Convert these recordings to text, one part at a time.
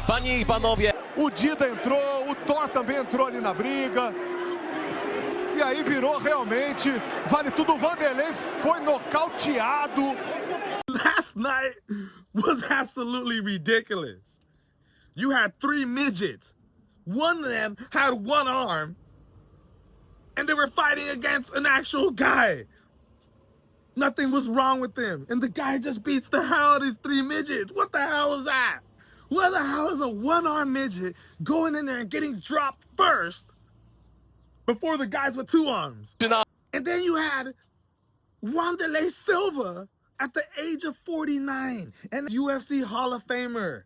Panie I panowie. O Dida entrou, o Thor também entrou ali na briga. E aí virou realmente, vale tudo, o Wanderlei foi nocauteado. Last night was absolutely ridiculous. You had 3 midgets. One of them had one arm, and they were fighting against an actual guy. Nothing was wrong with them, and the guy just beats the hell out of these 3 midgets. What the hell is that? What the hell is a one-arm midget going in there and getting dropped first before the guys with 2 arms? And then you had Wanderlei Silva at the age of 49, an UFC Hall of Famer,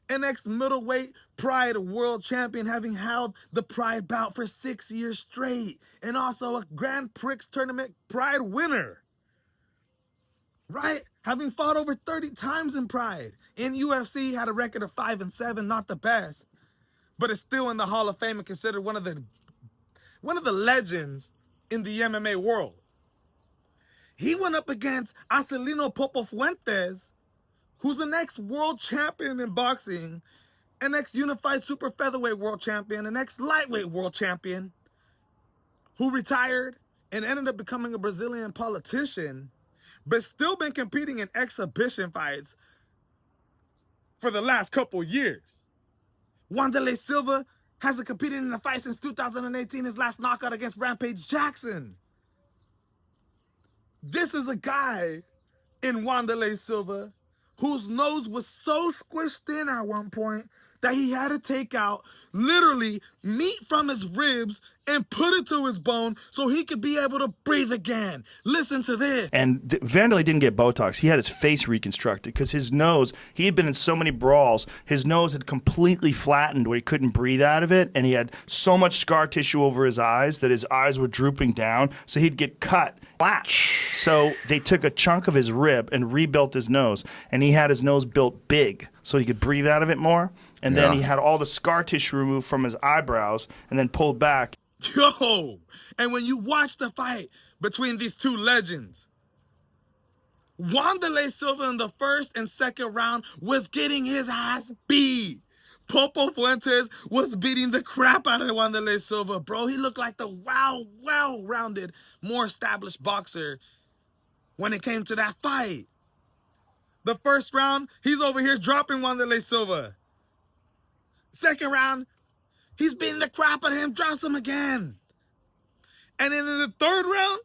an ex-middleweight Pride world champion, having held the Pride bout for 6 years straight, and also a Grand Prix tournament Pride winner, right? Having fought over 30 times in Pride. In UFC, had a record of 5-7, not the best, but is still in the Hall of Fame and considered one of the legends in the MMA world. He went up against Acelino Fuentes, who's an ex-world champion in boxing, an ex-unified super featherweight world champion, an ex-lightweight world champion, who retired and ended up becoming a Brazilian politician, but still been competing in exhibition fights for the last couple years. Wanderlei Silva hasn't competed in a fight since 2018, his last knockout against Rampage Jackson. This is a guy in Wanderlei Silva whose nose was so squished in at one point that he had to take out literally meat from his ribs and put it to his bone so he could be able to breathe again. Listen to this. And Wanderlei didn't get Botox. He had his face reconstructed because his nose, he had been in so many brawls, his nose had completely flattened where he couldn't breathe out of it, and he had so much scar tissue over his eyes that his eyes were drooping down, so he'd get cut flat. So they took a chunk of his rib and rebuilt his nose, and he had his nose built big so he could breathe out of it more. And then he had all the scar tissue removed from his eyebrows and then pulled back. Yo! And when you watch the fight between these two legends, Wanderlei Silva in the first and second round was getting his ass beat. Fuentes was beating the crap out of Wanderlei Silva, bro. He looked like the well-rounded, more established boxer when it came to that fight. The first round, he's over here dropping Wanderlei Silva. Second round, he's beating the crap out of him, drops him again. And then in the third round,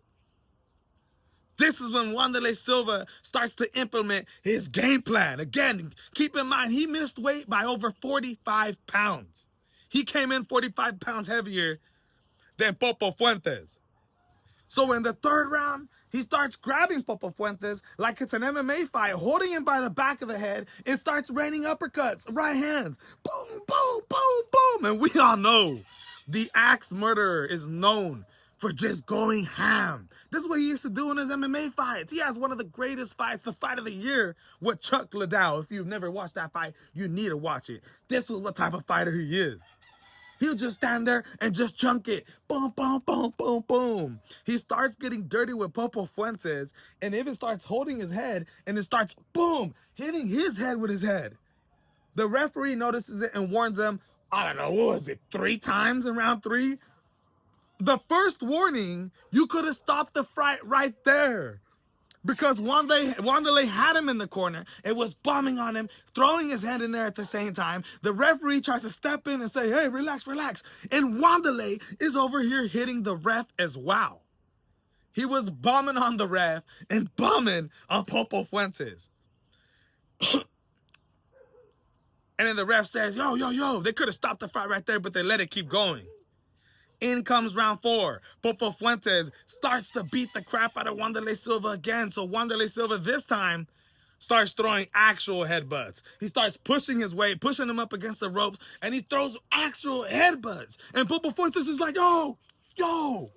this is when Wanderlei Silva starts to implement his game plan. Again, keep in mind, he missed weight by over 45 pounds. He came in 45 pounds heavier than Fuentes. So in the third round, he starts grabbing Fuentes like it's an MMA fight, holding him by the back of the head, and starts raining uppercuts, right hands. Boom, boom, boom, boom. And we all know the axe murderer is known for just going ham. This is what he used to do in his MMA fights. He has one of the greatest fights, the fight of the year, with Chuck Liddell. If you've never watched that fight, you need to watch it. This was what type of fighter he is. He'll just stand there and just chunk it. Boom, boom, boom, boom, boom. He starts getting dirty with Fuentes and even starts holding his head and it starts, boom, hitting his head with his head. The referee notices it and warns him, I don't know, what was it, 3 times in round 3? The first warning, you could have stopped the fight right there. Because Wanderlei had him in the corner. It was bombing on him, throwing his hand in there at the same time. The referee tries to step in and say, hey, relax, relax. And Wanderlei is over here hitting the ref as well. He was bombing on the ref and bombing on Fuentes. And then the ref says, yo, they could have stopped the fight right there, but they let it keep going. In comes round 4. Fuentes starts to beat the crap out of Wanderlei Silva again. So Wanderlei Silva this time starts throwing actual headbutts. He starts pushing his weight, pushing him up against the ropes, and he throws actual headbutts. And Fuentes is like, yo.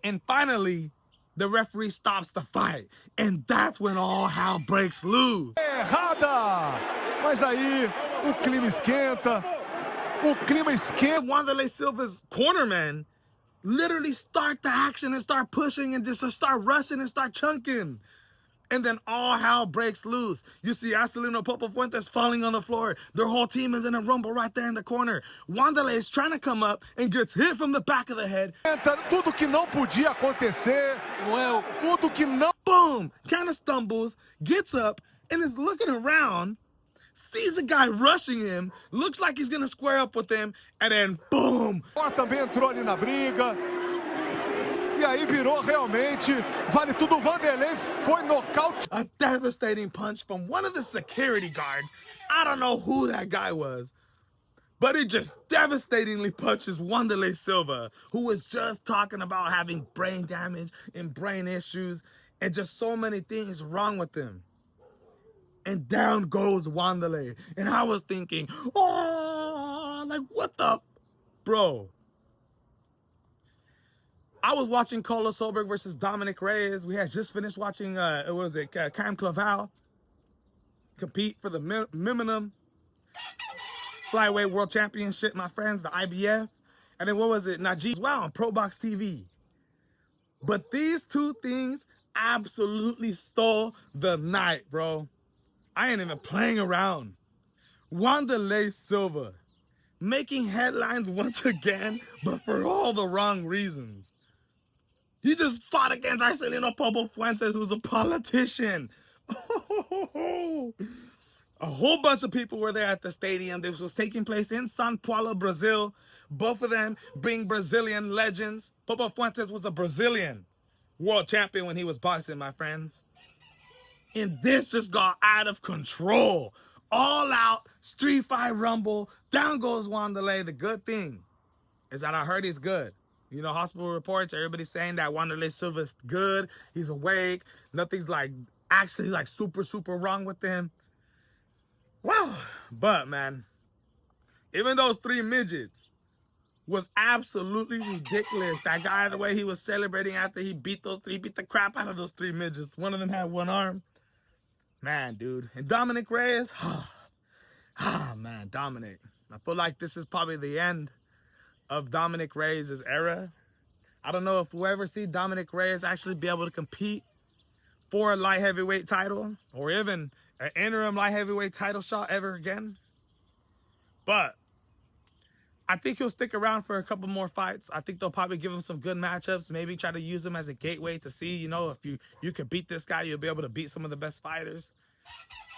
And finally, the referee stops the fight. And that's when all hell breaks loose. Errada! Mas aí, o clima esquenta. Wanderlei Silva's cornermen literally start the action and start pushing and just start rushing and start chunking. And then all hell breaks loose. You see Acelino, Fuentes falling on the floor. Their whole team is in a rumble right there in the corner. Wanderlei is trying to come up and gets hit from the back of the head. Tudo que não podia acontecer. Tudo que não. Boom! Kind of stumbles, gets up, and is looking around. Sees a guy rushing him. Looks like he's going to square up with him. And then boom! Também entrou ali na briga. E aí virou realmente, vale tudo, o Wanderlei foi nocaute. A devastating punch from one of the security guards. I don't know who that guy was, but he just devastatingly punches Wanderlei Silva, who was just talking about having brain damage and brain issues and just so many things wrong with him. And down goes Wanderlei. And I was thinking, oh, like what the, bro. I was watching Carlos Solberg versus Dominic Reyes. We had just finished watching, Cam Claval compete for the minimum flyweight world championship, my friends, the IBF. And then Najee as well on Pro Box TV. But these two things absolutely stole the night, bro. I ain't even playing around. Wanderlei Silva making headlines once again, but for all the wrong reasons. He just fought against Acelino Fuentes, who's a politician. A whole bunch of people were there at the stadium. This was taking place in São Paulo, Brazil. Both of them being Brazilian legends. Popo Fuentes was a Brazilian world champion when he was boxing, my friends. And this just got out of control. All out, street fight rumble. Down goes Wanderlei. The good thing is that I heard he's good. You know, hospital reports, everybody's saying that Wanderlei Silva's good. He's awake. Nothing's actually super, super wrong with him. Wow. But, man, even those three midgets was absolutely ridiculous. That guy, the way he was celebrating after he beat the crap out of those three midgets. One of them had one arm. Man, dude. And Dominic Reyes, man, Dominic. I feel like this is probably the end of Dominic Reyes' era. I don't know if we'll ever see Dominic Reyes actually be able to compete for a light heavyweight title or even an interim light heavyweight title shot ever again. But I think he'll stick around for a couple more fights. I think they'll probably give him some good matchups, maybe try to use him as a gateway to see, you know, if you can beat this guy, you'll be able to beat some of the best fighters.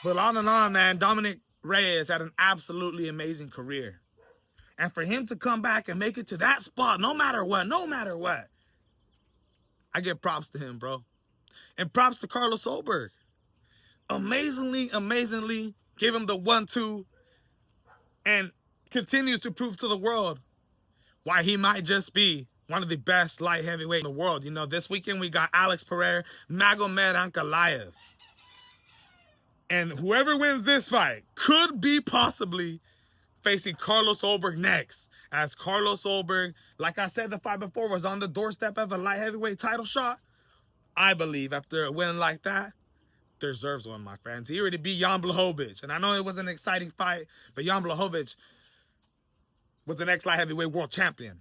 But on and on, man, Dominic Reyes had an absolutely amazing career. And for him to come back and make it to that spot, no matter what, I give props to him, bro. And props to Carlos Solberg. Amazingly gave him the 1-2 and continues to prove to the world why he might just be one of the best light heavyweight in the world. You know, this weekend we got Alex Pereira, Magomed Ankalaev. And whoever wins this fight could be possibly facing Carlos Solberg next. As Carlos Solberg, like I said, the fight before was on the doorstep of a light heavyweight title shot. I believe after a win like that, deserves one, my friends. He already beat Jan Blachowicz. And I know it was an exciting fight, but Jan Blachowicz was an ex-light heavyweight world champion.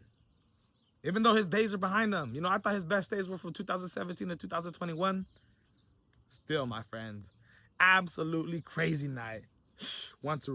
Even though his days are behind him. You know, I thought his best days were from 2017 to 2021. Still, my friends, absolutely crazy night. Want to